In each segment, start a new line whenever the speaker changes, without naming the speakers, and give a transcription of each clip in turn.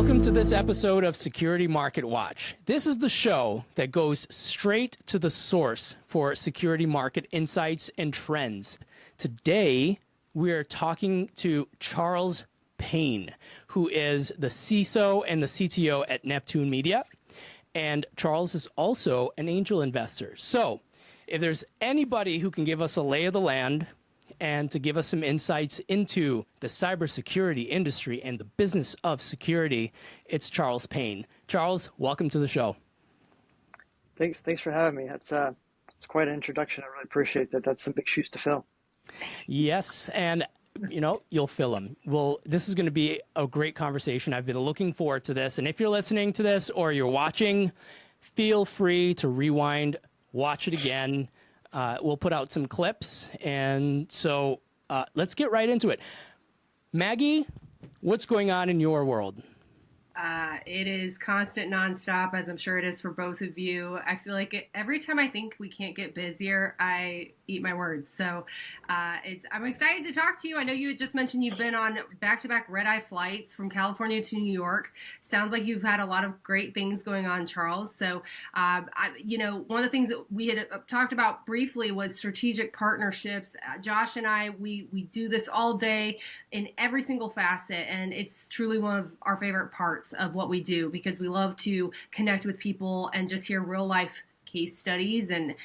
Welcome to this episode of Security Market Watch. This is the show that goes straight to the source for security market insights and trends. Today, we are talking to Charles Payne, who is the CISO and the CTO at Neptune Media. And Charles is also an angel investor. So if there's anybody who can give us a lay of the land and to give us some insights into the cybersecurity industry and the business of security, it's Charles Payne. Charles, welcome to the show.
Thanks for having me. It's quite an introduction. I really appreciate that. That's some big shoes to fill.
Yes, and you'll fill them. Well, this is going to be a great conversation. I've been looking forward to this. And if you're listening to this or you're watching, feel free to rewind, watch it again. We'll put out some clips. And so let's get right into it. Maggie, what's going on in your world?
It is constant nonstop, as I'm sure it is for both of you. I feel like every time I think we can't get busier, I eat my words. So I'm excited to talk to you. I know you had just mentioned you've been on back-to-back red-eye flights from California to New York. Sounds like you've had a lot of great things going on, Charles. So, one of the things that we had talked about briefly was strategic partnerships. Josh and I, we do this all day in every single facet, and it's truly one of our favorite parts of what we do because we love to connect with people and just hear real life case studies and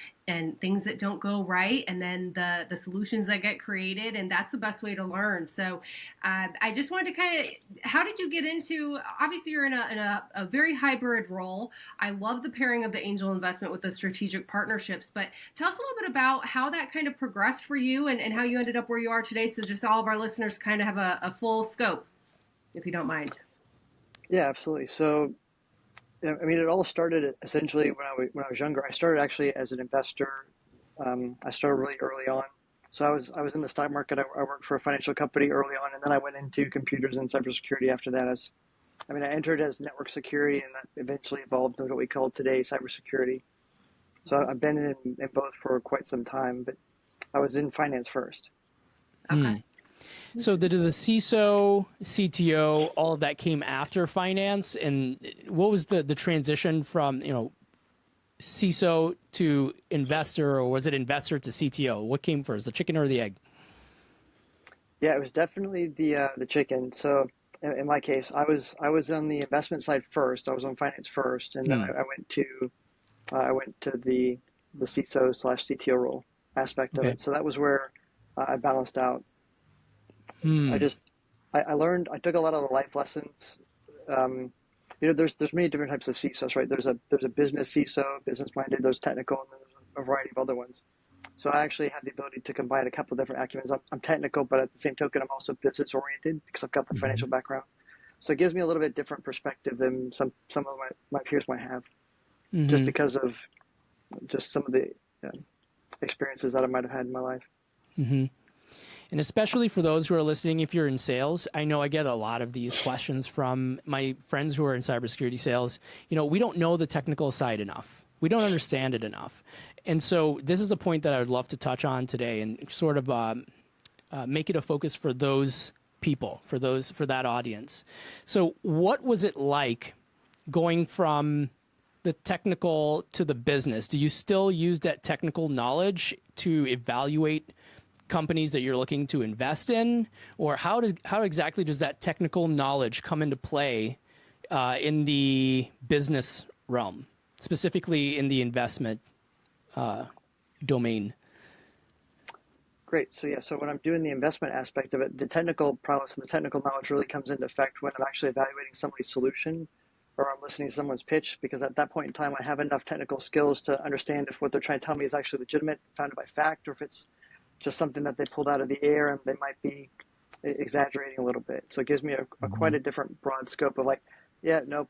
things that don't go right, and then the solutions that get created, and that's the best way to learn. So I just wanted to how did you get into, obviously you're in a very hybrid role. I love the pairing of the angel investment with the strategic partnerships, but tell us a little bit about how that kind of progressed for you and how you ended up where you are today, so just all of our listeners kind of have a full scope, if you don't mind.
Yeah, absolutely. So, it all started essentially when I was younger. I started actually as an investor. I started really early on. So I was in the stock market. I worked for a financial company early on, and then I went into computers and cybersecurity after that. I entered as network security, and that eventually evolved into what we call today cybersecurity. So I've been in both for quite some time, but I was in finance first.
Okay.
So the CISO, CTO, all of that came after finance, and what was the transition from CISO to investor, or was it investor to CTO? What came first, the chicken or the egg?
Yeah, it was definitely the chicken. So in my case, I was on the investment side first. I was on finance first, and then I went to the CISO/CTO role aspect of it. So that was where I balanced out. I learned, I took a lot of the life lessons. There's many different types of CISOs, right? There's a business CISO, business-minded, there's technical, and then there's a variety of other ones. So I actually have the ability to combine a couple of different acumens. I'm technical, but at the same token, I'm also business-oriented because I've got the financial background. So it gives me a little bit different perspective than some of my peers might have, just because of just some of the experiences that I might have had in my life.
Mm-hmm. And especially for those who are listening, if you're in sales, I know I get a lot of these questions from my friends who are in cybersecurity sales. We don't know the technical side enough. We don't understand it enough. And so this is a point that I would love to touch on today and sort of make it a focus for those people, for that audience. So what was it like going from the technical to the business? Do you still use that technical knowledge to evaluate companies that you're looking to invest in, or how exactly does that technical knowledge come into play in the business realm, specifically in the investment domain?
Great. So when I'm doing the investment aspect of it, the technical prowess and the technical knowledge really comes into effect when I'm actually evaluating somebody's solution or I'm listening to someone's pitch, because at that point in time, I have enough technical skills to understand if what they're trying to tell me is actually legitimate, founded by fact, or if it's just something that they pulled out of the air and they might be exaggerating a little bit. So it gives me a quite a different broad scope of And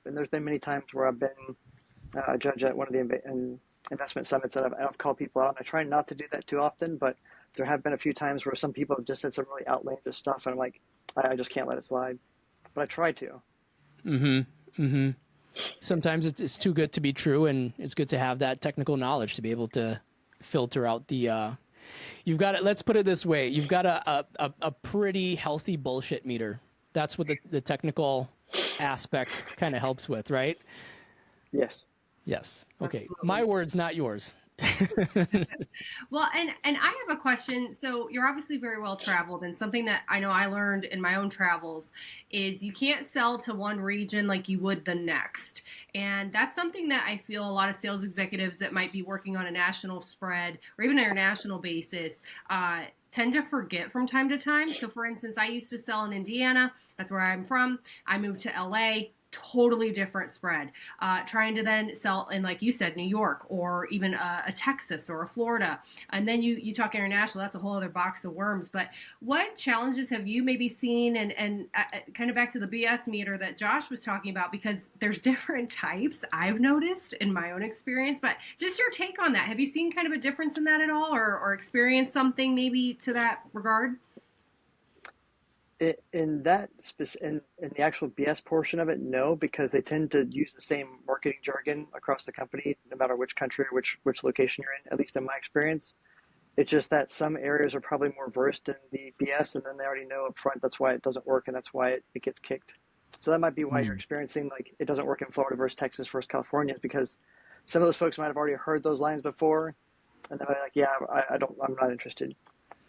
there's been many times where I've been a judge at one of the investment summits that I've called people out, and I try not to do that too often, but there have been a few times where some people have just said some really outlandish stuff, and I'm like, I just can't let it slide. But I try to.
Sometimes it's too good to be true, and it's good to have that technical knowledge to be able to filter out the you've got it. Let's put it this way. You've got a pretty healthy bullshit meter. That's what the technical aspect kind of helps with, right?
Yes.
Yes. Okay.
Absolutely.
My words, not yours.
Well, and I have a question. So you're obviously very well traveled, and something that I know I learned in my own travels is you can't sell to one region like you would the next. And that's something that I feel a lot of sales executives that might be working on a national spread or even international basis tend to forget from time to time. So, for instance, I used to sell in Indiana. That's where I'm from. I moved to LA. Totally different spread. Trying to then sell in, like you said, New York or even a Texas or a Florida. And then you talk international, that's a whole other box of worms. But what challenges have you maybe seen and kind of back to the BS meter that Josh was talking about, because there's different types I've noticed in my own experience, but just your take on that. Have you seen kind of a difference in that at all or experienced something maybe to that regard?
In the actual BS portion of it, no, because they tend to use the same marketing jargon across the company, no matter which country or which location you're in. At least in my experience, it's just that some areas are probably more versed in the BS, and then they already know up front that's why it doesn't work, and that's why it gets kicked. So that might be why you're experiencing like it doesn't work in Florida versus Texas versus California, is because some of those folks might have already heard those lines before, and they're like, yeah, I'm not interested.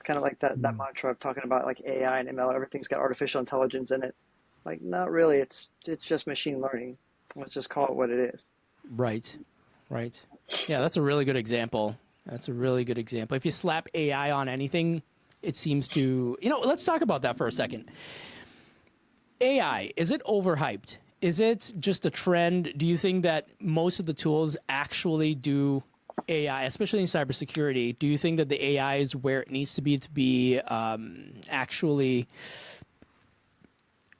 Kind of like that mantra of talking about like AI and ML, everything's got artificial intelligence in it. Like, not really. It's just machine learning. Let's just call it what it is.
Right. Right. Yeah, that's a really good example. That's a really good example. If you slap AI on anything, it seems to, let's talk about that for a second. AI, is it overhyped? Is it just a trend? Do you think that most of the tools actually do AI, especially in cybersecurity? Do you think that the AI is where it needs to be actually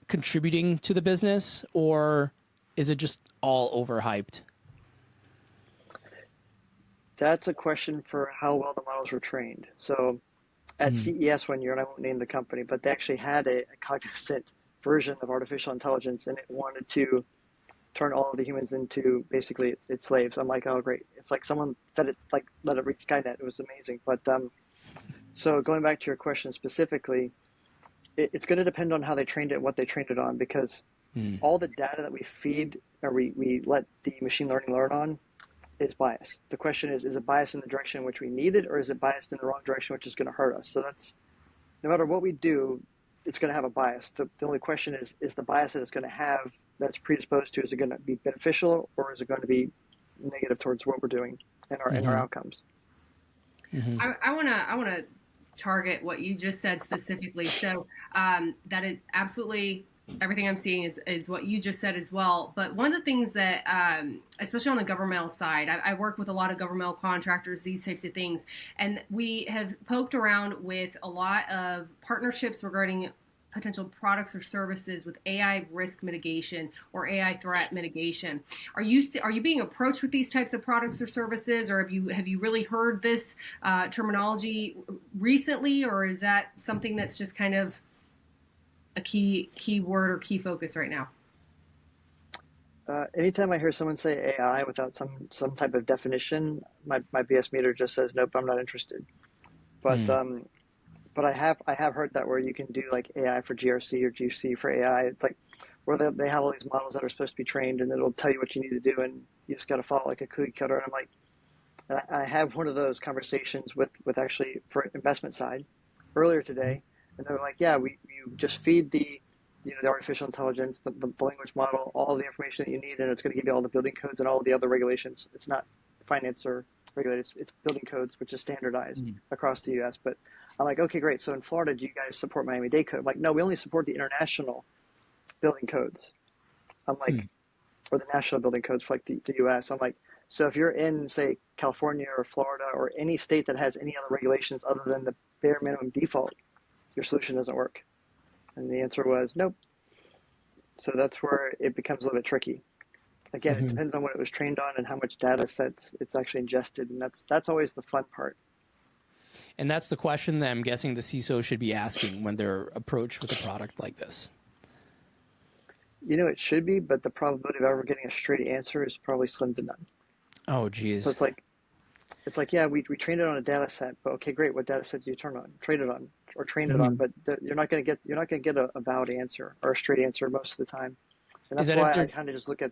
contributing to the business, or is it just all overhyped?
That's a question for how well the models were trained. So at CES one year, and I won't name the company, but they actually had a cognizant version of artificial intelligence, and it wanted to turn all of the humans into basically its slaves. I'm like, oh great! It's like someone fed it, like let it read Skynet. It was amazing. But so going back to your question specifically, it's going to depend on how they trained it and what they trained it on, because all the data that we feed or we let the machine learning learn on is biased. The question is it biased in the direction in which we need it, or is it biased in the wrong direction, which is going to hurt us? So that's, no matter what we do, it's going to have a bias. The only question is the bias that it's going to have that's predisposed to, is it going to be beneficial, or is it going to be negative towards what we're doing and our outcomes?
I want to target what you just said specifically. So that is absolutely everything I'm seeing is what you just said as well. But one of the things that, especially on the governmental side, I work with a lot of governmental contractors, these types of things, and we have poked around with a lot of partnerships regarding potential products or services with AI risk mitigation or AI threat mitigation. Are you being approached with these types of products or services, or have you really heard this terminology recently, or is that something that's just kind of a key word or key focus right now?
Anytime I hear someone say AI without some type of definition, my BS meter just says nope, I'm not interested. But I have heard that where you can do like AI for GRC or GC for AI. It's like where they have all these models that are supposed to be trained, and it'll tell you what you need to do, and you just got to follow like a cookie cutter. And I'm like, I have one of those conversations with actually for investment side earlier today, and they're like, yeah, you just feed the artificial intelligence, the language model, all the information that you need, and it's going to give you all the building codes and all the other regulations. It's not finance or regulated; it's building codes, which is standardized across the U.S. But I'm like, okay, great. So in Florida, do you guys support Miami-Dade code? I'm like, no, we only support the international building codes. I'm like, or the national building codes for like the U.S. I'm like, so if you're in, say, California or Florida or any state that has any other regulations other than the bare minimum default, your solution doesn't work. And the answer was nope. So that's where it becomes a little bit tricky. Again, it depends on what it was trained on and how much data sets it's actually ingested, and that's always the fun part.
And that's the question that I'm guessing the CISO should be asking when they're approached with a product like this.
It should be, but the probability of ever getting a straight answer is probably slim to none.
Oh, geez.
So it's like, yeah, we trained it on a data set, but okay, great. What data set do you train it on, but you're not going to get a valid answer or a straight answer most of the time. And that's why I kind of just look at.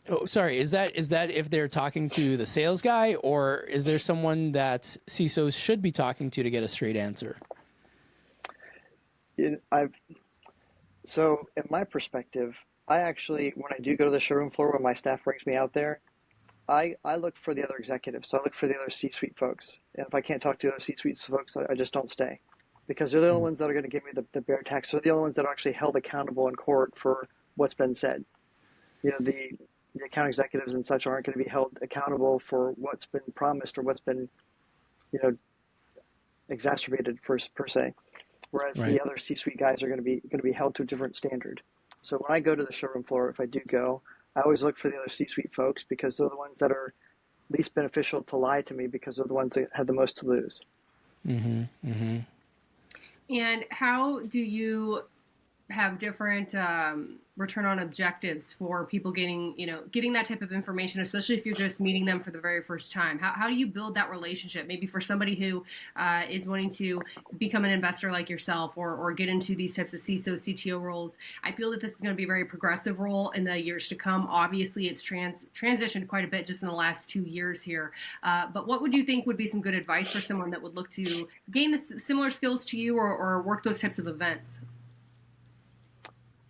Oh, sorry. Is that if they're talking to the sales guy, or is there someone that CISOs should be talking to get a straight answer?
So, in my perspective, I actually, when I do go to the showroom floor, when my staff brings me out there, I look for the other executives. So I look for the other C-suite folks. And if I can't talk to the other C-suite folks, I just don't stay, because they're the only ones that are going to give me the bare text. They're the only ones that are actually held accountable in court for what's been said. The account executives and such aren't going to be held accountable for what's been promised or what's been, exacerbated per se. Whereas
Right.
the other C-suite guys are going to be held to a different standard. So when I go to the showroom floor, if I do go, I always look for the other C-suite folks, because they're the ones that are least beneficial to lie to me, because they're the ones that have the most to lose.
Mm-hmm. Mm-hmm.
And how do you have different return on objectives for people getting that type of information, especially if you're just meeting them for the very first time? How do you build that relationship? Maybe for somebody who is wanting to become an investor like yourself, or get into these types of CISO, CTO roles. I feel that this is going to be a very progressive role in the years to come. Obviously, it's transitioned quite a bit just in the last 2 years here. But what would you think would be some good advice for someone that would look to gain similar skills to you, or work those types of events?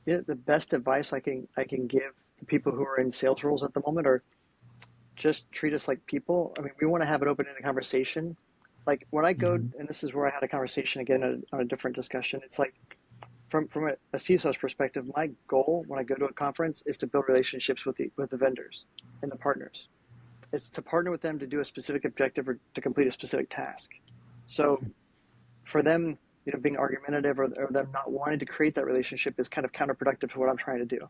Yeah, the best advice I can give people who are in sales roles at the moment are just treat us like people. I mean, we want to have an open-ended conversation. Like when I go, and this is where I had a conversation again on a different discussion. It's like from a CISO's perspective, my goal when I go to a conference is to build relationships with the vendors and the partners. It's to partner with them to do a specific objective or to complete a specific task. So for them, being argumentative or them not wanting to create that relationship is kind of counterproductive to what I'm trying to do.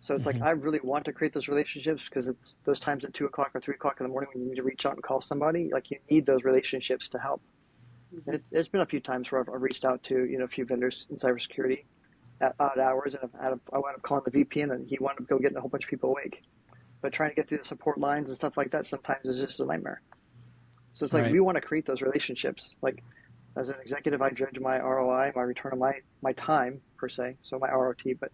So it's like, I really want to create those relationships, because it's those times at 2 o'clock or 3 o'clock in the morning when you need to reach out and call somebody, like you need those relationships to help. And there's been a few times where I've reached out to, a few vendors in cybersecurity at odd hours, and I wound up calling the VP, and then he wound up getting a whole bunch of people awake. But trying to get through the support lines and stuff like that sometimes is just a nightmare. So it's like, we want to create those relationships. Like, as an executive, I judge my ROI, my return on my time, per se, so my ROT, but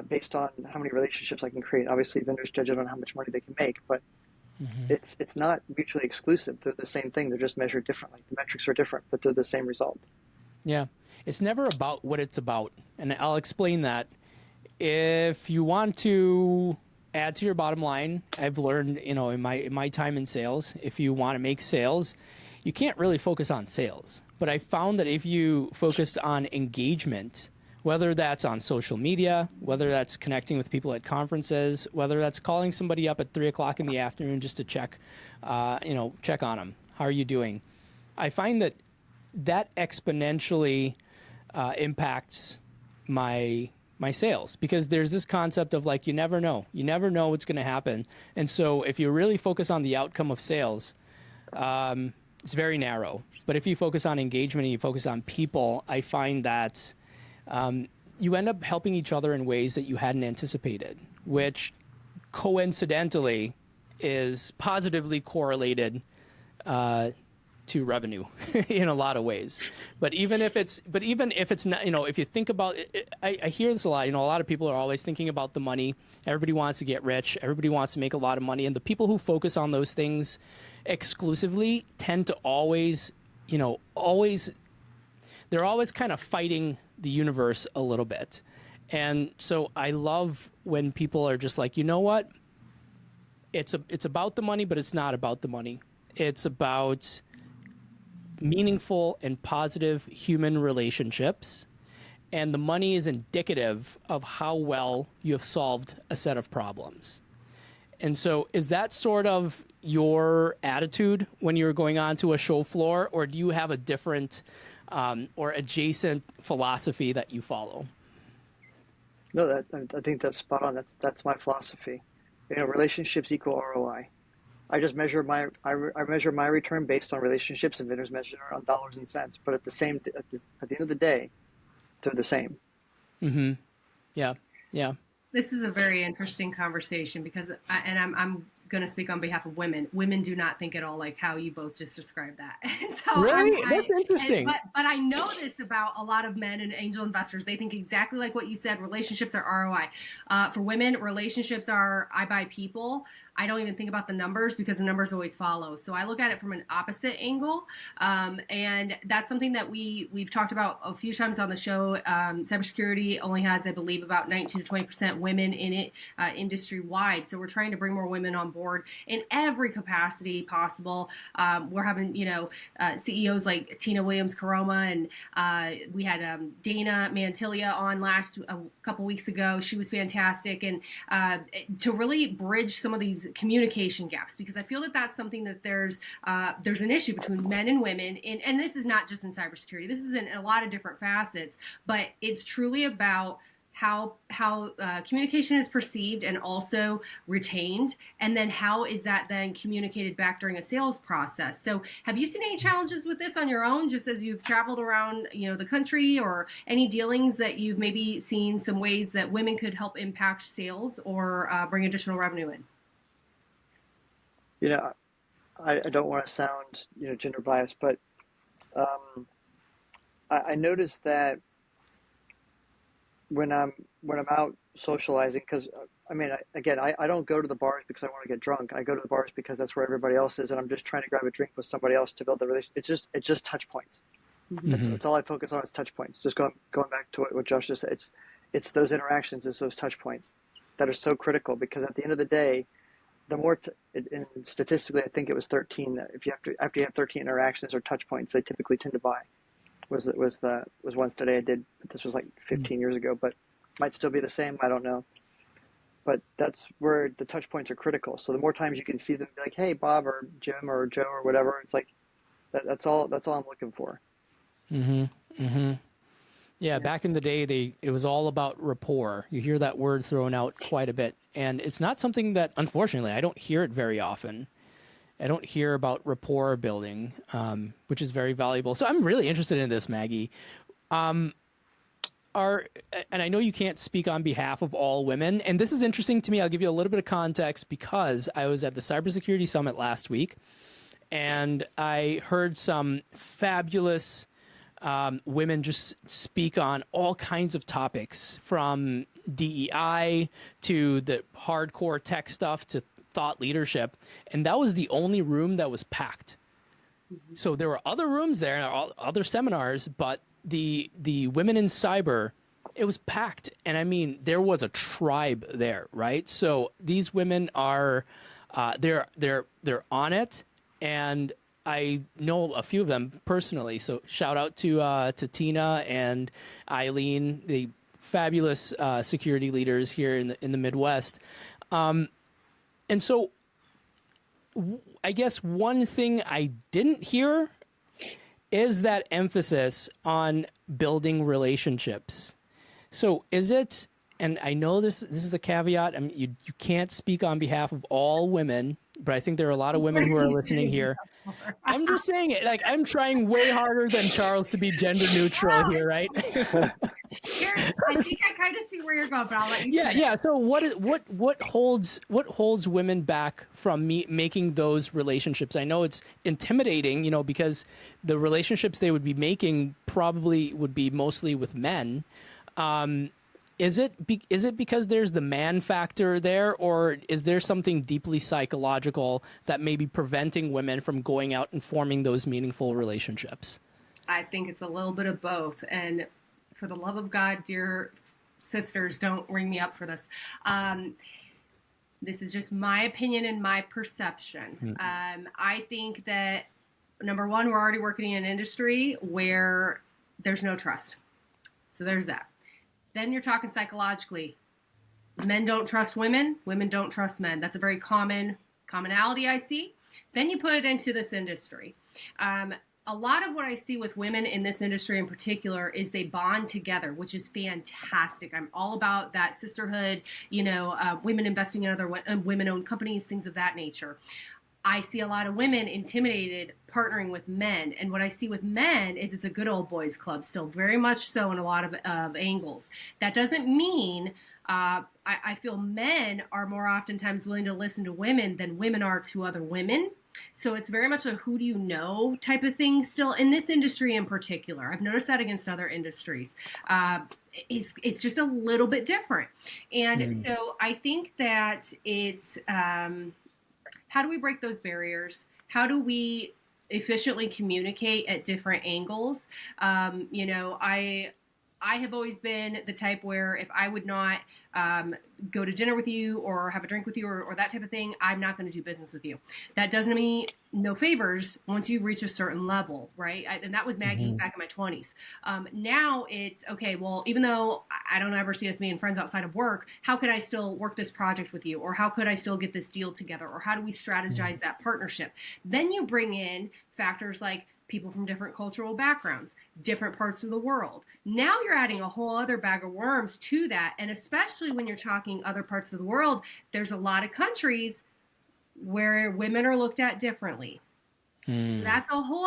based on how many relationships I can create. Obviously, vendors judge it on how much money they can make, but it's not mutually exclusive. They're the same thing. They're just measured differently. The metrics are different, but they're the same result.
Yeah. It's never about what it's about. And I'll explain that. If you want to add to your bottom line, I've learned, in my time in sales, if you want to make sales, you can't really focus on sales. But I found that if you focused on engagement, whether that's on social media, whether that's connecting with people at conferences, whether that's calling somebody up at 3 o'clock in the afternoon just to check on them. How are you doing? I find that exponentially impacts my sales, because there's this concept of like, you never know what's going to happen. And so if you really focus on the outcome of sales, it's very narrow. But if you focus on engagement and you focus on people, I find that you end up helping each other in ways that you hadn't anticipated, which coincidentally is positively correlated to revenue in a lot of ways. But even if it's not, if you think about it, I hear this a lot. A lot of people are always thinking about the money. Everybody wants to get rich. Everybody wants to make a lot of money. And the people who focus on those things exclusively tend to always they're always kind of fighting the universe a little bit. And so I love when people are just like, you know what? It's about the money, but it's not about the money. It's about meaningful and positive human relationships. And the money is indicative of how well you have solved a set of problems. And so is that sort of your attitude when you're going on to a show floor, or do you have a different or adjacent philosophy that you follow?
No, I think that's spot on. That's my philosophy. Relationships equal ROI. I just measure I measure my return based on relationships, and vendors measure it on dollars and cents. But at the end of the day, they're the same. Yeah.
This is a very interesting conversation, because I'm going to speak on behalf of women. Women do not think at all like how you both just described that. So
really? That's interesting.
But I know this about a lot of men and angel investors. They think exactly like what you said. Relationships are ROI. For women, relationships are I buy people. I don't even think about the numbers because the numbers always follow. So I look at it from an opposite angle. And that's something that we've talked about a few times on the show. Cybersecurity only has, I believe, about 19 to 20% women in it industry wide. So we're trying to bring more women on board in every capacity possible. We're having, CEOs like Tina Williams-Caroma, and we had Dana Mantilia on a couple weeks ago. She was fantastic. And to really bridge some of these communication gaps, because I feel that that's something that there's an issue between men and women, and this is not just in cybersecurity. This is in a lot of different facets, but it's truly about how communication is perceived and also retained, and then how is that then communicated back during a sales process. So have you seen any challenges with this on your own, just as you've traveled around the country, or any dealings that you've maybe seen some ways that women could help impact sales or bring additional revenue in?
I don't want to sound gender biased, but I noticed that when I'm out socializing, because I don't go to the bars because I want to get drunk. I go to the bars because that's where everybody else is, and I'm just trying to grab a drink with somebody else to build the relationship. It's just touch points. Mm-hmm. That's all I focus on is touch points. Just going back to what Josh just said. It's those interactions, it's those touch points that are so critical, because at the end of the day, the more and statistically, I think it was 13. If you after you have 13 interactions or touch points, they typically tend to buy. Was one study I did, but this was like 15 years ago, but might still be the same. I don't know. But that's where the touch points are critical. So the more times you can see them, be like, "Hey, Bob," or Jim or Joe or whatever, it's like that's all I'm looking for.
Mm-hmm. Mm-hmm. Yeah, back in the day, it was all about rapport. You hear that word thrown out quite a bit, and it's not something that, unfortunately, I don't hear it very often. I don't hear about rapport building, which is very valuable. So I'm really interested in this, Maggie. And I know you can't speak on behalf of all women, and this is interesting to me. I'll give you a little bit of context, because I was at the Cybersecurity Summit last week, and I heard some fabulous women just speak on all kinds of topics, from DEI to the hardcore tech stuff to thought leadership. And that was the only room that was packed. Mm-hmm. So there were other rooms there, other seminars, but the women in cyber, it was packed. And I mean, there was a tribe there, right? So these women are, they're on it, and I know a few of them personally, so shout out to Tina and Eileen, the fabulous security leaders here in the Midwest. And so, I guess one thing I didn't hear is that emphasis on building relationships. So, is it? And I know this is a caveat. I mean, you can't speak on behalf of all women, but I think there are a lot of women who are listening here. I'm just saying it. Like, I'm trying way harder than Charles to be gender neutral here, right?
I think I kind of see where you're going, but I'll let you.
Yeah. So what holds women back from making those relationships? I know it's intimidating, because the relationships they would be making probably would be mostly with men. Is it because there's the man factor there, or is there something deeply psychological that may be preventing women from going out and forming those meaningful relationships?
I think it's a little bit of both. And for the love of God, dear sisters, don't ring me up for this. This is just my opinion and my perception. I think that, number one, we're already working in an industry where there's no trust. So there's that. Then you're talking psychologically. Men don't trust women. Women don't trust men. That's a very commonality I see. Then you put it into this industry. A lot of what I see with women in this industry in particular is they bond together, which is fantastic. I'm all about that sisterhood, women investing in other women-owned companies, things of that nature. I see a lot of women intimidated partnering with men. And what I see with men is it's a good old boys club still, very much so in a lot of angles. That doesn't mean I feel men are more oftentimes willing to listen to women than women are to other women. So it's very much a who do you know type of thing still in this industry in particular. I've noticed that against other industries. It's just a little bit different. And so I think that it's how do we break those barriers? How do we efficiently communicate at different angles? I have always been the type where if I would not go to dinner with you or have a drink with you or that type of thing, I'm not going to do business with you. That doesn't mean no favors once you reach a certain level, right? And that was Maggie back in my 20s. Now it's, okay, well, even though I don't ever see us being friends outside of work, how could I still work this project with you? Or how could I still get this deal together? Or how do we strategize that partnership? Then you bring in factors like people from different cultural backgrounds, different parts of the world. Now you're adding a whole other bag of worms to that. And especially when you're talking other parts of the world, there's a lot of countries where women are looked at differently. That's a whole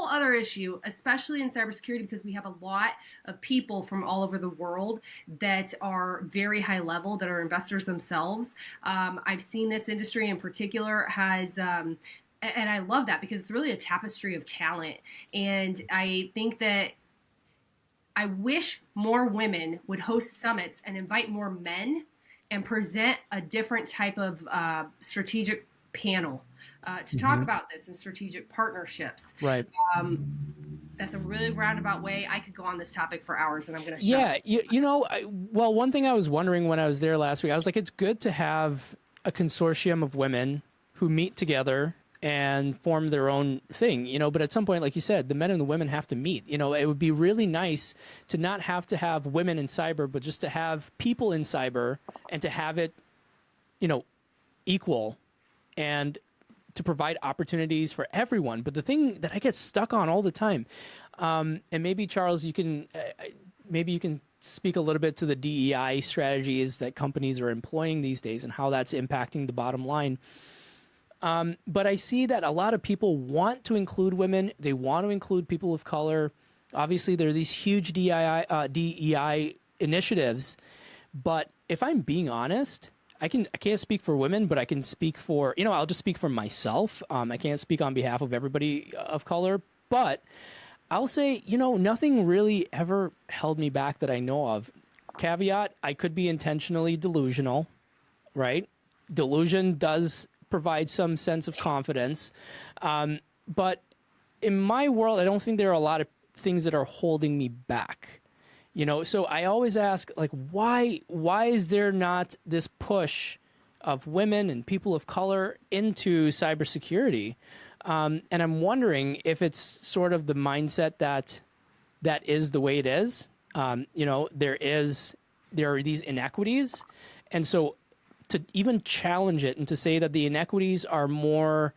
other issue, especially in cybersecurity, because we have a lot of people from all over the world that are very high level, that are investors themselves. I've seen this industry in particular has and I love that because it's really a tapestry of talent. And I think that I wish more women would host summits and invite more men and present a different type of strategic panel to talk about this and strategic partnerships.
Right.
That's a really roundabout way. I could go on this topic for hours, and I'm going to
Yeah. Well, one thing I was wondering when I was there last week, I was like, it's good to have a consortium of women who meet together and form their own thing, but at some point, like you said, the men and the women have to meet. It would be really nice to not have to have women in cyber, but just to have people in cyber and to have it, equal and to provide opportunities for everyone. But the thing that I get stuck on all the time, and maybe Charles, you can speak a little bit to the DEI strategies that companies are employing these days and how that's impacting the bottom line. But I see that a lot of people want to include women. They want to include people of color. Obviously, there are these huge DEI initiatives. But if I'm being honest, I can't speak for women, but I can speak for, I'll just speak for myself. I can't speak on behalf of everybody of color. But I'll say, nothing really ever held me back that I know of. Caveat, I could be intentionally delusional, right? Delusion does provide some sense of confidence. But in my world, I don't think there are a lot of things that are holding me back. So I always ask, like, why is there not this push of women and people of color into cybersecurity? And I'm wondering if it's sort of the mindset that is the way it is. There are these inequities. And so to even challenge it and to say that the inequities are more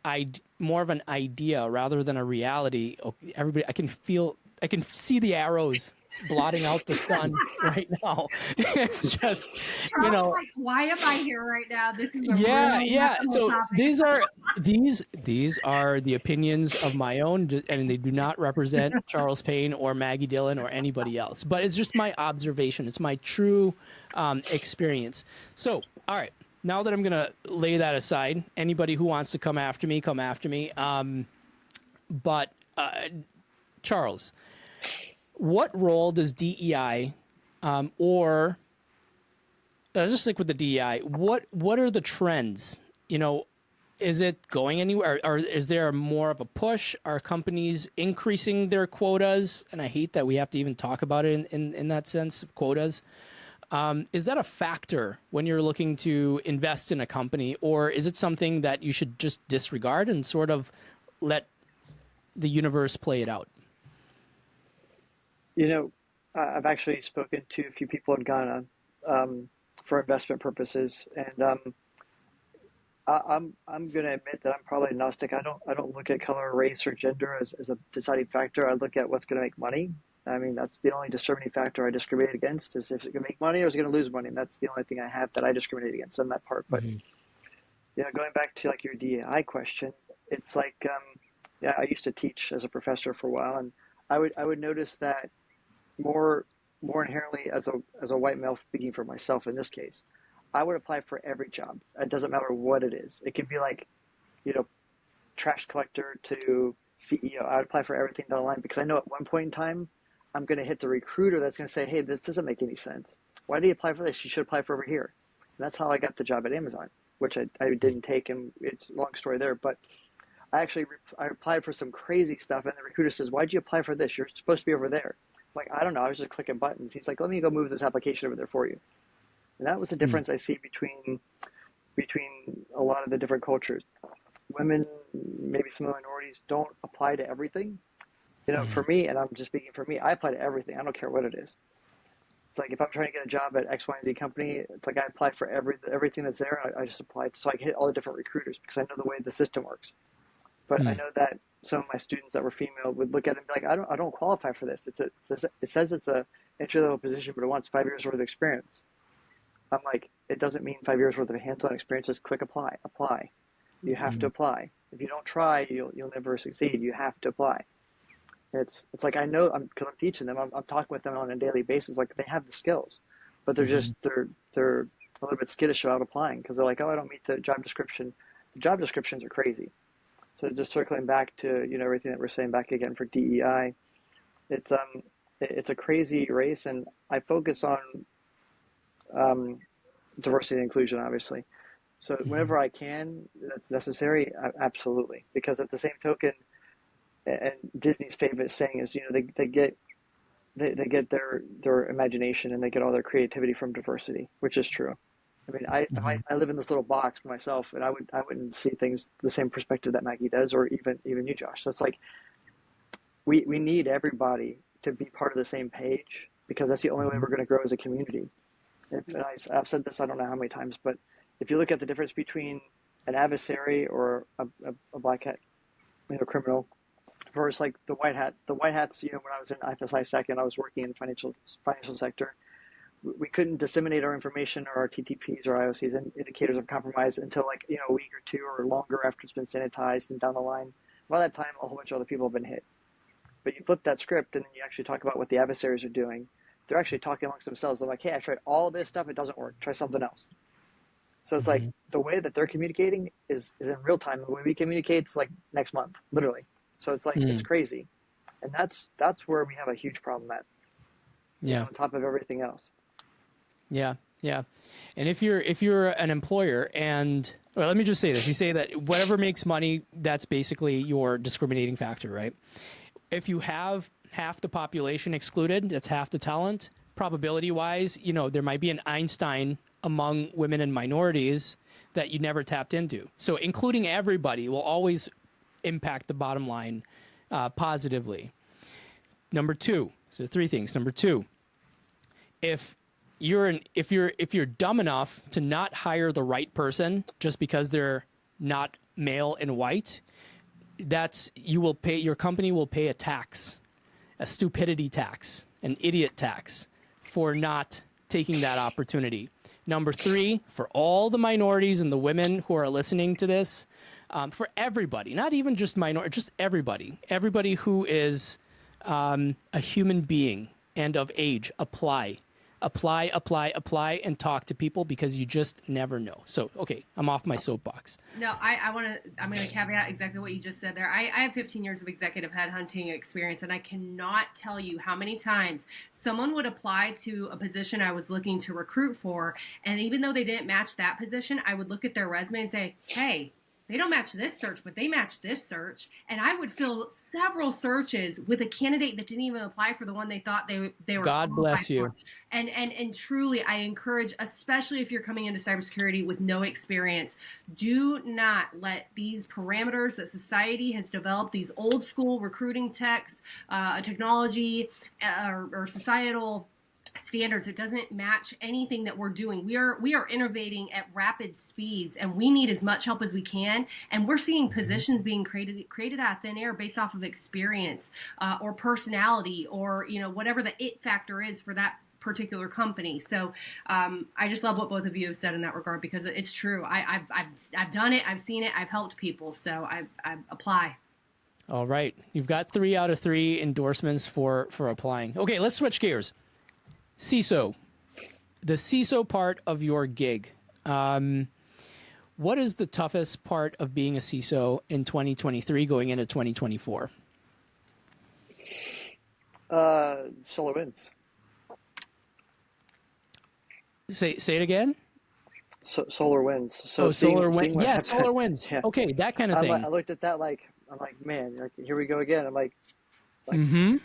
of an idea rather than a reality. Everybody, I can see the arrows blotting out the sun right now. It's just,
Charles, like, why am I here right now? This is a
yeah. So
topic.
these are the opinions of my own, and they do not represent Charles Payne or Maggie Dillon or anybody else. But it's just my observation. It's my true experience. So, all right. Now that I'm going to lay that aside, anybody who wants to come after me, come after me. But Charles, what role does DEI, or let's just stick with the DEI. What are the trends? Is it going anywhere, or is there more of a push? Are companies increasing their quotas? And I hate that we have to even talk about it in that sense of quotas. Is that a factor when you're looking to invest in a company, or is it something that you should just disregard and sort of let the universe play it out?
I've actually spoken to a few people in Ghana for investment purposes, and I'm going to admit that I'm probably agnostic. I don't look at color, race, or gender as a deciding factor. I look at what's going to make money. I mean, that's the only discriminating factor I discriminate against, is if it's going to make money or is it going to lose money. And that's the only thing I have that I discriminate against on that part. But going back to like your DEI question, it's like I used to teach as a professor for a while, and I would notice that more more inherently as a white male, speaking for myself in this case, I would apply for every job. It doesn't matter what it is. It could be like, trash collector to CEO. I would apply for everything down the line because I know at one point in time, I'm going to hit the recruiter that's going to say, hey, this doesn't make any sense. Why do you apply for this? You should apply for over here. And that's how I got the job at Amazon, which I didn't take, and it's a long story there. But I applied for some crazy stuff, and the recruiter says, why'd you apply for this? You're supposed to be over there. I'm like, I don't know. I was just clicking buttons. He's like, let me go move this application over there for you. And that was the difference I see between a lot of the different cultures. Women, maybe some minorities, don't apply to everything. For me, and I'm just speaking for me, I apply to everything. I don't care what it is. It's like if I'm trying to get a job at X, Y, and Z company, it's like I apply for everything that's there. I just apply so I can hit all the different recruiters because I know the way the system works. But I know that some of my students that were female would look at it and be like, I don't qualify for this. It says it's a entry-level position, but it wants 5 years worth of experience. I'm like, it doesn't mean 5 years worth of hands-on experience. Just click apply. You have to apply. If you don't try, you'll never succeed. You have to apply. It's like I know because I'm teaching them. I'm talking with them on a daily basis. Like they have the skills, but they're just they're a little bit skittish about applying because they're like, oh, I don't meet the job description. The job descriptions are crazy. So just circling back to everything that we're saying back again for DEI, it's a crazy race, and I focus on diversity and inclusion, obviously. So whenever I can, that's necessary, absolutely. Because at the same token, and Disney's favorite saying is, they get their imagination and they get all their creativity from diversity, which is true. I mean, I live in this little box myself, and I wouldn't see things the same perspective that Maggie does, or even you, Josh. So it's like we need everybody to be part of the same page because that's the only way we're going to grow as a community. And I've said this I don't know how many times, but if you look at the difference between an adversary or a black hat, criminal, versus like the white hats, when I was in IFSI second, I was working in financial sector. We couldn't disseminate our information or our TTPs or IOCs and indicators of compromise until like, a week or two or longer after it's been sanitized and down the line. By that time, a whole bunch of other people have been hit. But you flip that script and then you actually talk about what the adversaries are doing. They're actually talking amongst themselves. They're like, hey, I tried all this stuff. It doesn't work. Try something else. So it's like the way that they're communicating is in real time. The way we communicate is like next month, literally. So it's like, it's crazy. And that's where we have a huge problem at. On top of everything else.
Yeah. Yeah. And if you're an employer let me just say this, you say that whatever makes money, that's basically your discriminating factor, right? If you have half the population excluded, that's half the talent, probability wise, there might be an Einstein among women and minorities that you never tapped into. So including everybody will always impact the bottom line positively. Number two, so three things. Number two, if you're dumb enough to not hire the right person just because they're not male and white, your company will pay a tax, a stupidity tax, an idiot tax for not taking that opportunity. Number three, for all the minorities and the women who are listening to this, for everybody, not even just just everybody who is a human being and of age, apply, and talk to people because you just never know. So, okay, I'm off my soapbox.
No, I'm going to caveat exactly what you just said there. I have 15 years of executive headhunting experience, and I cannot tell you how many times someone would apply to a position I was looking to recruit for, and even though they didn't match that position, I would look at their resume and say, hey, they don't match this search, but they match this search. And I would fill several searches with a candidate that didn't even apply for the one they thought they were.
God bless you.
For. And truly, I encourage, especially if you're coming into cybersecurity with no experience, do not let these parameters that society has developed, these old school recruiting technology or societal standards, it doesn't match anything that we're doing. We are innovating at rapid speeds, and we need as much help as we can. And we're seeing positions being created out of thin air based off of experience or personality or whatever the it factor is for that particular company. So I just love what both of you have said in that regard because it's true. I've done it. I've seen it. I've helped people. So I apply.
All right, you've got 3 out of 3 endorsements for applying. Okay, let's switch gears. CISO, the CISO part of your gig. What is the toughest part of being a CISO in 2023 going into 2024?
SolarWinds.
Say it again.
SolarWinds. So
Solar
seeing
Wind.
what
Yeah,
happened.
Solar Winds.
Yeah.
Okay, that kind of thing.
I looked at that I'm like, man, like here we go again. I'm like
Mm-hmm.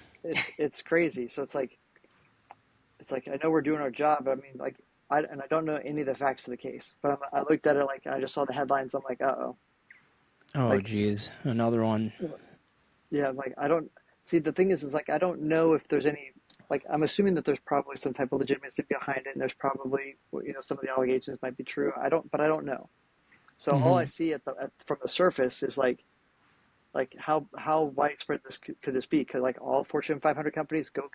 it's crazy. So it's like I know we're doing our job, but I mean like I don't know any of the facts of the case. But I looked at it like and I just saw the headlines. I'm like, uh-oh.
Oh,
Like
geez, another one.
yeah, like I don't see the thing is like I don't know if there's any like I'm assuming that there's probably some type of legitimacy behind it, and there's probably some of the allegations might be true. I don't know. So all I
Mm-hmm.
see from the surface is like how widespread could this be? Could like all Fortune 500 companies go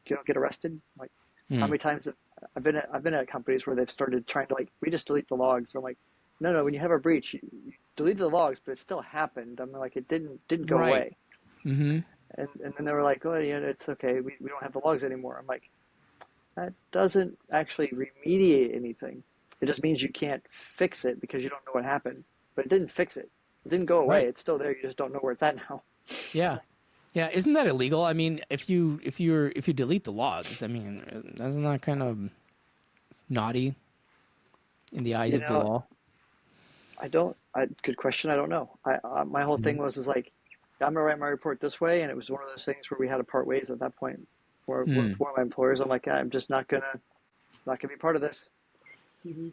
get arrested? Like how
Mm.
many times I've been at companies where they've started trying to like we just delete the logs. I'm like, no, when you have a breach, you deleted the logs, but it still happened. I mean, like it didn't go
Right.
away.
Mm-hmm.
And then they were like, oh yeah, it's okay. We don't have the logs anymore. I'm like, that doesn't actually remediate anything. It just means you can't fix it because you don't know what happened. But it didn't fix it. It didn't go away.
Right.
It's still there. You just don't know where it's at now.
Yeah. Yeah. Isn't that illegal? I mean, if you delete the logs, I mean, isn't that kind of naughty in the eyes
You
of the
know,
law?
good question. I don't know. My whole
Mm-hmm.
thing was like, I'm gonna write my report this way, and it was one of those things where we had to part ways at that point. Where with
Mm.
one of my employers, I'm like, I'm just not gonna be part of this.
Mm-hmm.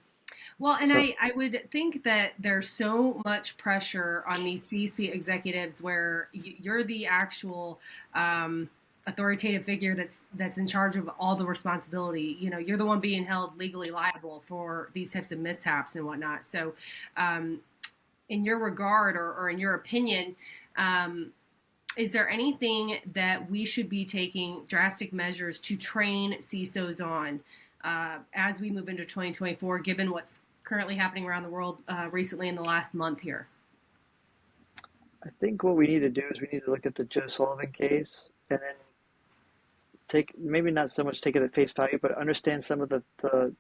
Well, and
So
I would think that there's so much pressure on these C-suite executives where you're the actual authoritative figure that's in charge of all the responsibility. You're the one being held legally liable for these types of mishaps and whatnot. So, in your regard or in your opinion, is there anything that we should be taking drastic measures to train CISOs on as we move into 2024, given what's currently happening around the world recently in the last month here?
I think what we need to do is we need to look at the Joe Sullivan case and then maybe not so much take it at face value, but understand some of the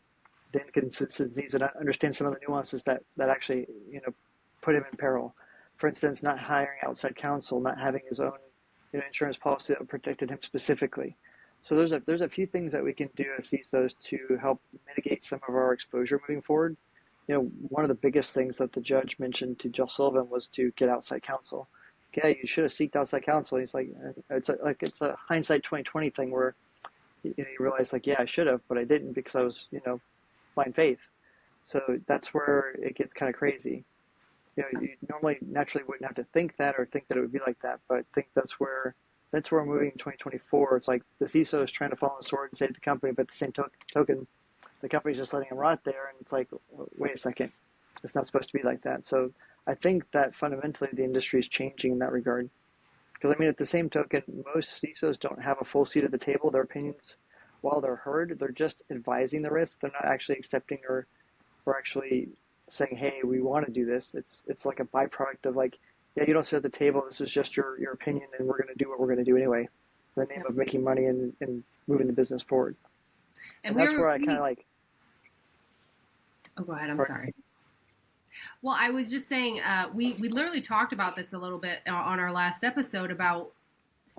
inconsistencies and understand some of the nuances that actually put him in peril. For instance, not hiring outside counsel, not having his own insurance policy that protected him specifically. So there's a few things that we can do as CISOs to help mitigate some of our exposure moving forward. One of the biggest things that the judge mentioned to Joe Sullivan was to get outside counsel. Okay, you should have sought outside counsel. He's like, it's a hindsight 2020 thing where you realize like, yeah, I should have, but I didn't because I was blind faith. So that's where it gets kind of crazy. You normally naturally wouldn't have to think that or think that it would be like that, but I think that's where we're moving in 2024. It's like the CISO is trying to fall on the sword and save the company, but at the same token, the company's just letting him rot there, and it's like, wait a second, it's not supposed to be like that. So I think that fundamentally the industry is changing in that regard. Because I mean, at the same token, most CISOs don't have a full seat at the table. Their opinions, while they're heard, they're just advising the risk. They're not actually accepting or actually saying, hey, we want to do this. It's like a byproduct of like, yeah, you don't sit at the table. This is just your opinion, and we're going to do what we're going to do anyway, in the name of making money and moving the business forward. And that's where I kind of like.
Oh, go ahead. I'm sorry. Well, I was just saying, we literally talked about this a little bit on our last episode about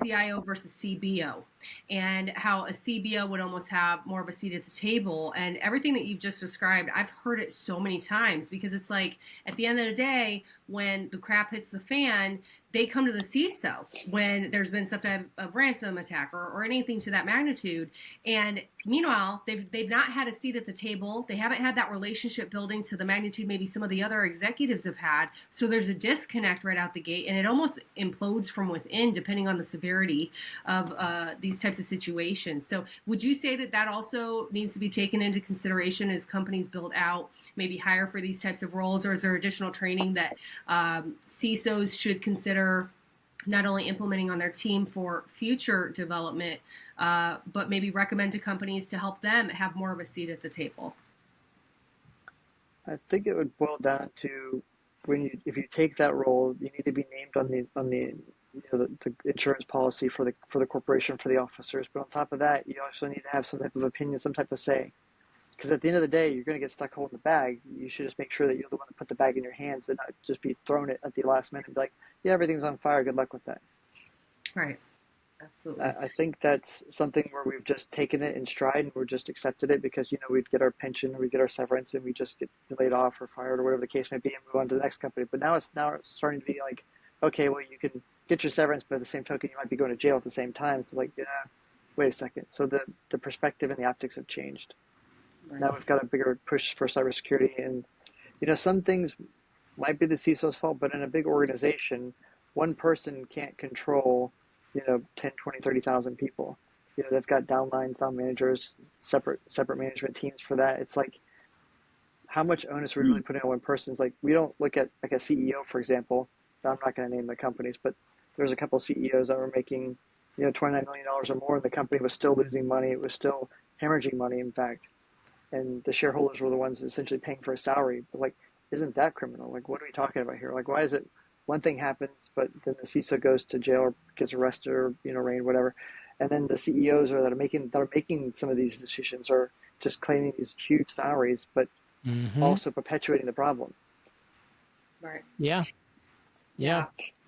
CIO versus CBO and how a CBO would almost have more of a seat at the table. And everything that you've just described, I've heard it so many times because it's like at the end of the day, when the crap hits the fan, they come to the CISO when there's been some type of ransom attack or anything to that magnitude. And meanwhile, they've not had a seat at the table. They haven't had that relationship building to the magnitude maybe some of the other executives have had. So there's a disconnect right out the gate, and it almost implodes from within depending on the severity of these types of situations. So would you say that also needs to be taken into consideration as companies build out, maybe hire for these types of roles, or is there additional training that CISOs should consider not only implementing on their team for future development, but maybe recommend to companies to help them have more of a seat at the table?
I think it would boil down to if you take that role, you need to be named on the the insurance policy for the corporation, for the officers. But on top of that, you also need to have some type of opinion, some type of say. Because at the end of the day, you're going to get stuck holding the bag. You should just make sure that you're the one to put the bag in your hands and not just be thrown it at the last minute and be like, yeah, everything's on fire. Good luck with that.
Right. Absolutely.
I think that's something where we've just taken it in stride and we're just accepted it because, we'd get our pension, we get our severance, and we just get laid off or fired or whatever the case may be and move on to the next company. But now it's starting to be like, okay, well, you can get your severance, but at the same token, you might be going to jail at the same time. So it's like, yeah, wait a second. So the perspective and the optics have changed.
Right.
Now we've got a bigger push for cybersecurity. And, some things might be the CISO's fault, but in a big organization, one person can't control 10, 20, 30,000 people. They've got downlines, down managers, separate management teams for that. It's like, how much onus are we really putting on one person? It's like, we don't look at like a CEO, for example. I'm not going to name the companies, but there's a couple of CEOs that were making, $29 million or more, and the company was still losing money. It was still hemorrhaging money, in fact. And the shareholders were the ones essentially paying for a salary. But like, isn't that criminal? Like, what are we talking about here? Like, why is it one thing happens, but then the CISO goes to jail or gets arrested or arraigned, whatever, and then the CEOs that are making some of these decisions are just claiming these huge salaries, but also perpetuating the problem.
Right.
Yeah.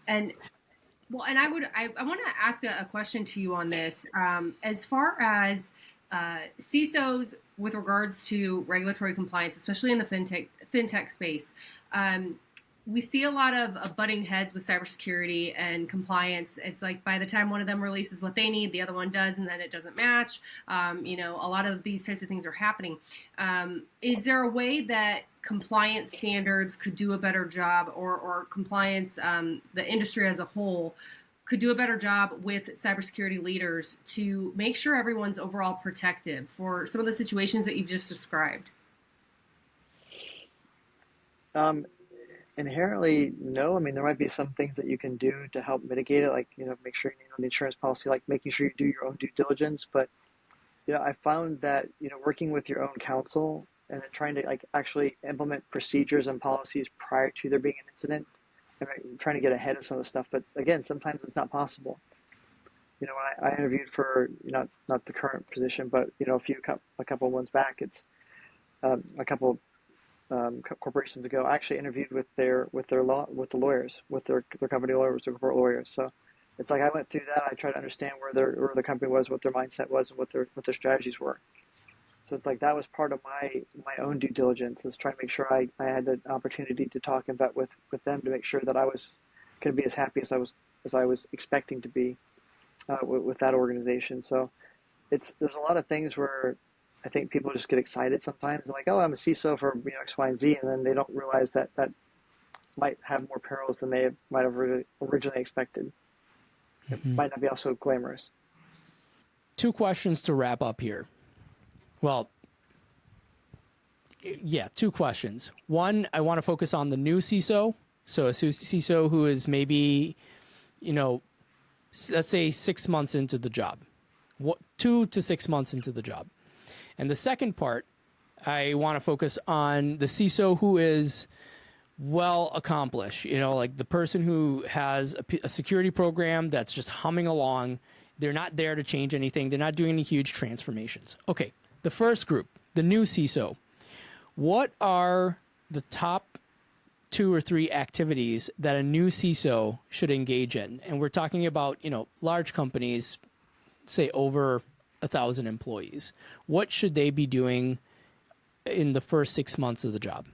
And well, and I want to ask a question to you on this. As far as CISOs with regards to regulatory compliance, especially in the fintech space, we see a lot of butting heads with cybersecurity and compliance. It's like by the time one of them releases what they need, the other one does, and then it doesn't match. A lot of these types of things are happening. Is there a way that compliance standards could do a better job, or compliance, the industry as a whole, could do a better job with cybersecurity leaders to make sure everyone's overall protected for some of the situations that you've just described?
Inherently, no. I mean, there might be some things that you can do to help mitigate it, like, make sure you know the insurance policy, like making sure you do your own due diligence. But, I found that, working with your own counsel and then trying to like actually implement procedures and policies prior to there being an incident and trying to get ahead of some of the stuff. But again, sometimes it's not possible. When I interviewed for, not the current position, but, a couple of months back, it's a couple corporations ago, I actually interviewed with their lawyers, with their company lawyers, their corporate lawyers. So it's like I went through that. I tried to understand where the company was, what their mindset was, and what their strategies were. So it's like that was part of my own due diligence, is trying to make sure I had the opportunity to talk and vet with them to make sure that I was going to be as happy as I was expecting to be with that organization. So there's a lot of things where I think people just get excited sometimes, like, oh, I'm a CISO for X, Y, and Z, and then they don't realize that might have more perils than they might have originally expected. It might not be also glamorous.
2 questions to wrap up here. Well, yeah, 2 questions. One, I want to focus on the new CISO. So a CISO who is maybe, let's say 6 months into the job, 2 to 6 months into the job. And the second part, I want to focus on the CISO who is well accomplished, like the person who has a security program that's just humming along. They're not there to change anything. They're not doing any huge transformations. Okay, the first group, the new CISO. What are the top 2 or 3 activities that a new CISO should engage in? And we're talking about, large companies, say over 1,000 employees. What should they be doing in the first 6 months of the job?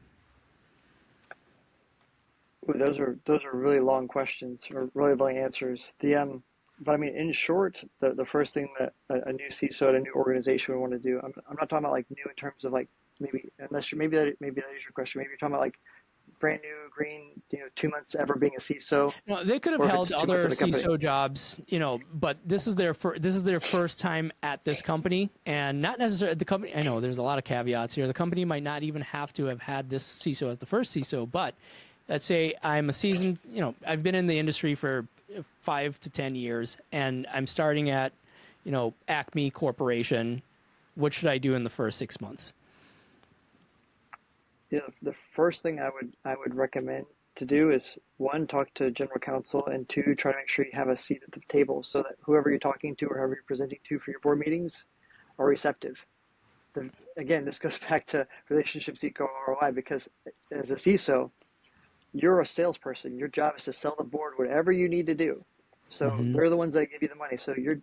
Ooh, those are really long questions or really long answers. But I mean, in short, the first thing that a new CISO at a new organization would want to do, I'm not talking about like new in terms of like maybe maybe that is your question. Maybe you're talking about like brand new green, 2 months ever being a CISO.
No, they could have held other CISO jobs, but this is their first time at this company, and not necessarily the company. I know there's a lot of caveats here. The company might not even have to have had this CISO as the first CISO, but let's say I'm a seasoned, I've been in the industry for 5 to 10 years, and I'm starting at, Acme Corporation. What should I do in the first 6 months?
The first thing I would recommend to do is, one, talk to general counsel, and two, try to make sure you have a seat at the table so that whoever you're talking to or whoever you're presenting to for your board meetings are receptive. Again, this goes back to relationships equal ROI, because as a CISO, you're a salesperson. Your job is to sell the board whatever you need to do. So they're the ones that give you the money. So you're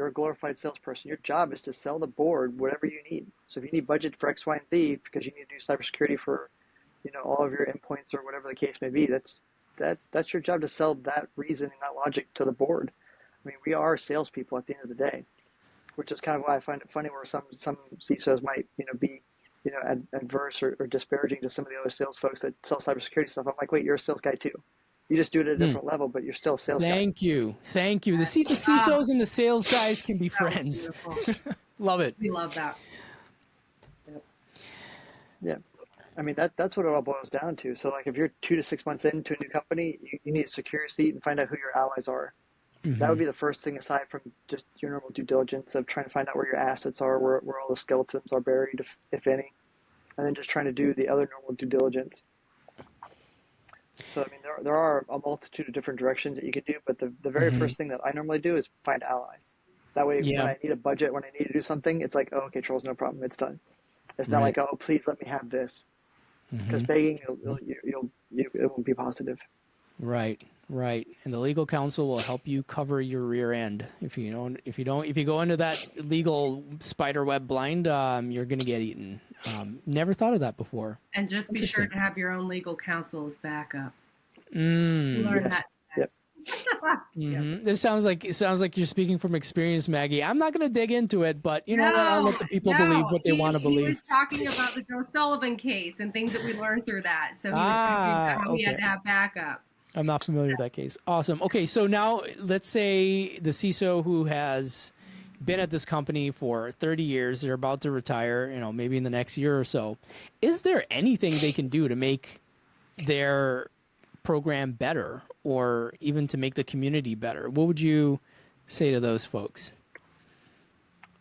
a glorified salesperson. Your job is to sell the board whatever you need. So if you need budget for X, Y, and Z because you need to do cybersecurity for, all of your endpoints or whatever the case may be, that's your job, to sell that reason and that logic to the board. I mean, we are salespeople at the end of the day, which is kind of why I find it funny where some CISOs might, be, adverse or disparaging to some of the other sales folks that sell cybersecurity stuff. I'm like, wait, you're a sales guy too. You just do it at a different level, but you're still a sales guy.
Thank you. The CISOs and the sales guys can be friends. Love it.
We love that.
Yeah. I mean, that's what it all boils down to. So, like, if you're 2 to 6 months into a new company, you need to secure your seat and find out who your allies are. That would be the first thing, aside from just your normal due diligence of trying to find out where your assets are, where all the skeletons are buried, if any, and then just trying to do the other normal due diligence. So, I mean, there are a multitude of different directions that you could do, but the very first thing that I normally do is find allies. That way, when I need a budget, when I need to do something, it's like, oh, okay, Trolls, no problem, it's done. It's not like, oh, please let me have this, because begging, it won't be positive.
Right. And the legal counsel will help you cover your rear end. If you go into that legal spider web blind, you're going to get eaten. Never thought of that before.
And just be sure to have your own legal counsel as backup. Learn that today.
Yep.
This sounds like you're speaking from experience, Maggie. I'm not going to dig into it, but I'll let the people believe what they want to believe.
He was talking about the Joe Sullivan case and things that we learned through that. So he was talking about how we had to have backup.
I'm not familiar with that case. Awesome. Okay, so now let's say the CISO who has been at this company for 30 years, they're about to retire, maybe in the next year or so. Is there anything they can do to make their program better, or even to make the community better? What would you say to those folks?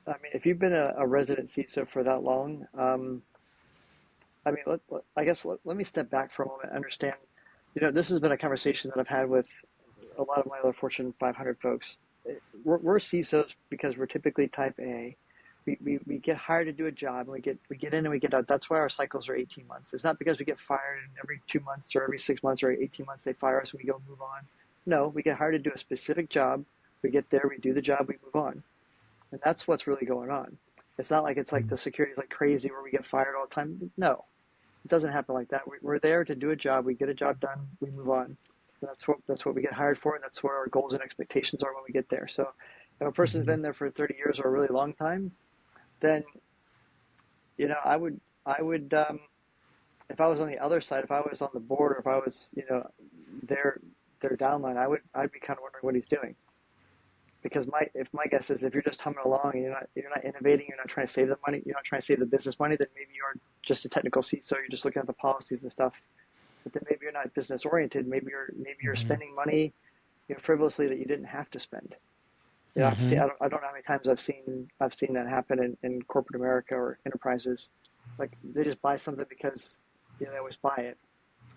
I mean, if you've been a resident CISO for that long, let me step back for a moment and understand. This has been a conversation that I've had with a lot of my other Fortune 500 folks. We're CISOs because we're typically type A. We get hired to do a job, and we get in and we get out. That's why our cycles are 18 months. It's not because we get fired and every 2 months or every 6 months or 18 months they fire us and we go move on. No, we get hired to do a specific job. We get there, we do the job, we move on. And that's what's really going on. It's not like it's like the security is like crazy where we get fired all the time. No. It doesn't happen like that. We're there to do a job. We get a job done. We move on. And that's what we get hired for, and that's what our goals and expectations are when we get there. So, if a person's been there for 30 years or a really long time, then, I would, if I was on the other side, if I was on the board, or if I was, their downline, I'd be kind of wondering what he's doing. Because my guess is, if you're just humming along and you're not innovating, you're not trying to save the money, you're not trying to save the business money, then maybe you're just a technical CISO, you're just looking at the policies and stuff. But then maybe you're not business oriented. Maybe you're spending money, frivolously that you didn't have to spend. I don't know how many times I've seen that happen in corporate America or enterprises. Like, they just buy something because they always buy it.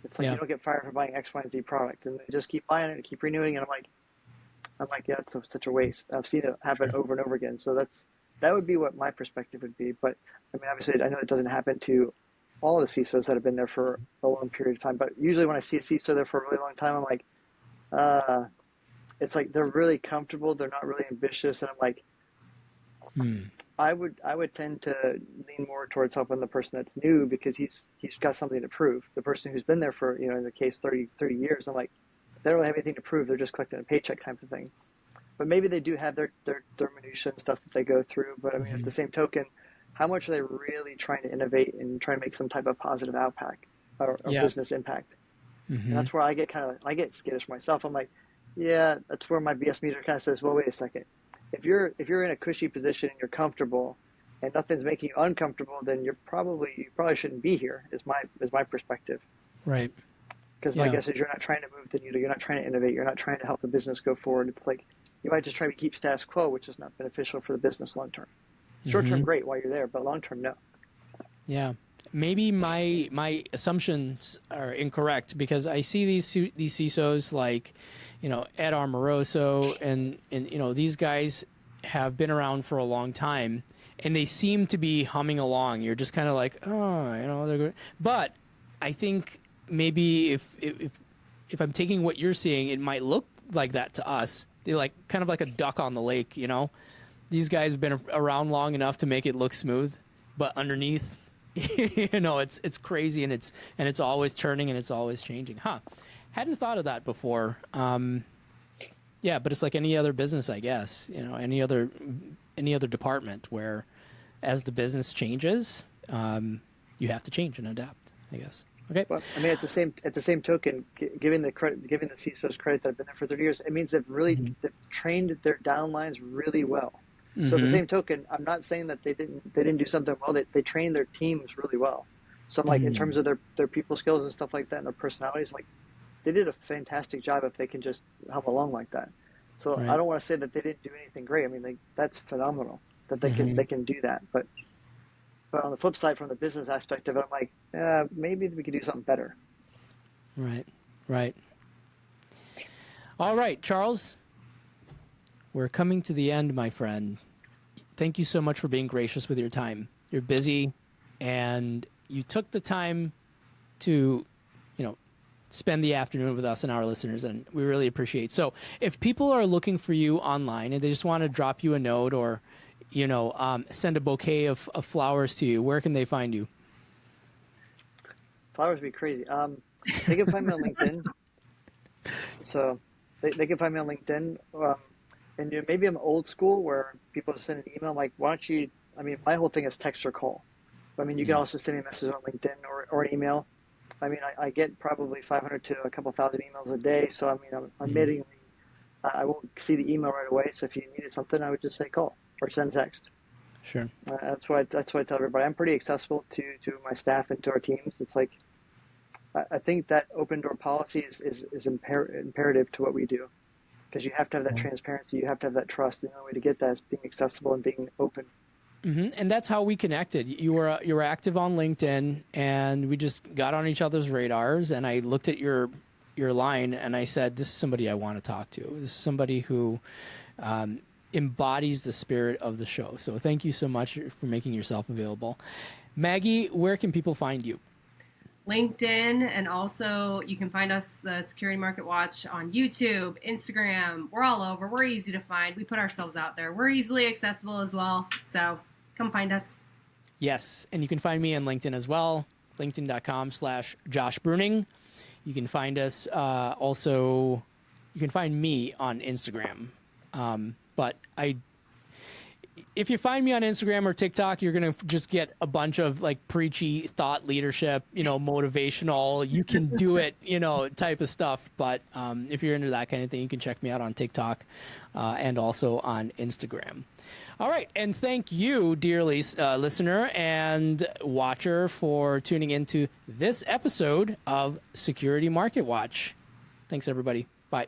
It's like you don't get fired for buying X, Y, and Z product, and they just keep buying it and keep renewing it. I'm like, yeah, it's such a waste. I've seen it happen over and over again. So that would be what my perspective would be. But I mean, obviously, I know it doesn't happen to all the CISOs that have been there for a long period of time. But usually, when I see a CISO there for a really long time, I'm like, it's like they're really comfortable. They're not really ambitious, and I'm like, I would tend to lean more towards helping the person that's new, because he's got something to prove. The person who's been there for, in the case 30 years, I'm like, they don't really have anything to prove. They're just collecting a paycheck type of thing. But maybe they do have their minutia and stuff that they go through. But I mean, at the same token, how much are they really trying to innovate and try to make some type of positive impact or business impact? And that's where I get skittish myself. I'm like, yeah, that's where my BS meter kind of says, well, wait a second. If you're in a cushy position and you're comfortable and nothing's making you uncomfortable, then you probably shouldn't be here. Is my perspective.
Right.
Because my guess is you're not trying to move the needle. You're not trying to innovate. You're not trying to help the business go forward. It's like you might just try to keep status quo, which is not beneficial for the business long term. Short term, great while you're there, but long term, no.
Yeah. maybe my assumptions are incorrect, because I see these CISOs like, Ed Amoroso and these guys have been around for a long time, and they seem to be humming along. You're just kind of like, oh, they're good. But I think maybe if I'm taking what you're seeing, it might look like that to us. They're like kind of like a duck on the lake, These guys have been around long enough to make it look smooth, but underneath, it's crazy, and it's always turning and it's always changing. Hadn't thought of that before. Yeah, but it's like any other business, I guess. Any other department where, as the business changes, you have to change and adapt, I guess. Okay.
Well, I mean, at the same token, giving the CISOs credit that have been there for 30 years, it means they've really they've trained their downlines really well. So at the same token, I'm not saying that they didn't do something well. They trained their teams really well. So I'm like, in terms of their people skills and stuff like that, and their personalities, like, they did a fantastic job if they can just hum along like that. So
right.
I don't want to say that they didn't do anything great. I mean, that's phenomenal that they can do that. But on the flip side, from the business aspect of it, I'm like, maybe we could do something better.
Right. All right, Charles. We're coming to the end, my friend. Thank you so much for being gracious with your time. You're busy, and you took the time to, spend the afternoon with us and our listeners, and we really appreciate it. So if people are looking for you online and they just want to drop you a note or, send a bouquet of flowers to you, where can they find you?
Flowers would be crazy. They can find me on LinkedIn. So they can find me on LinkedIn. And maybe I'm old school where people send an email. I'm like, why don't you, my whole thing is text or call. But, you can also send me a message on LinkedIn or an email. I get probably 500 to a couple thousand emails a day. So, I'm admitting I won't see the email right away. So if you needed something, I would just say call or send text.
Sure.
That's why I tell everybody. I'm pretty accessible to my staff and to our teams. It's like, I think that open door policy is imperative to what we do, because you have to have that transparency. You have to have that trust. And the only way to get that is being accessible and being open.
And that's how we connected. You were active on LinkedIn, and we just got on each other's radars. And I looked at your line, and I said, "This is somebody I want to talk to. This is somebody who embodies the spirit of the show." So thank you so much for making yourself available, Maggie. Where can people find you?
LinkedIn, and also you can find us, the Security Market Watch, on YouTube, Instagram. We're all over. We're easy to find. We put ourselves out there. We're easily accessible as well. So come find us.
Yes, and you can find me on LinkedIn as well, linkedin.com/Josh Bruning. You can find us also. You can find me on Instagram, but if you find me on Instagram or TikTok, you're going to just get a bunch of like preachy thought leadership, motivational, you can do it, type of stuff. But if you're into that kind of thing, you can check me out on TikTok and also on Instagram. All right. And thank you, dear listener and watcher, for tuning into this episode of Security Market Watch. Thanks, everybody. Bye.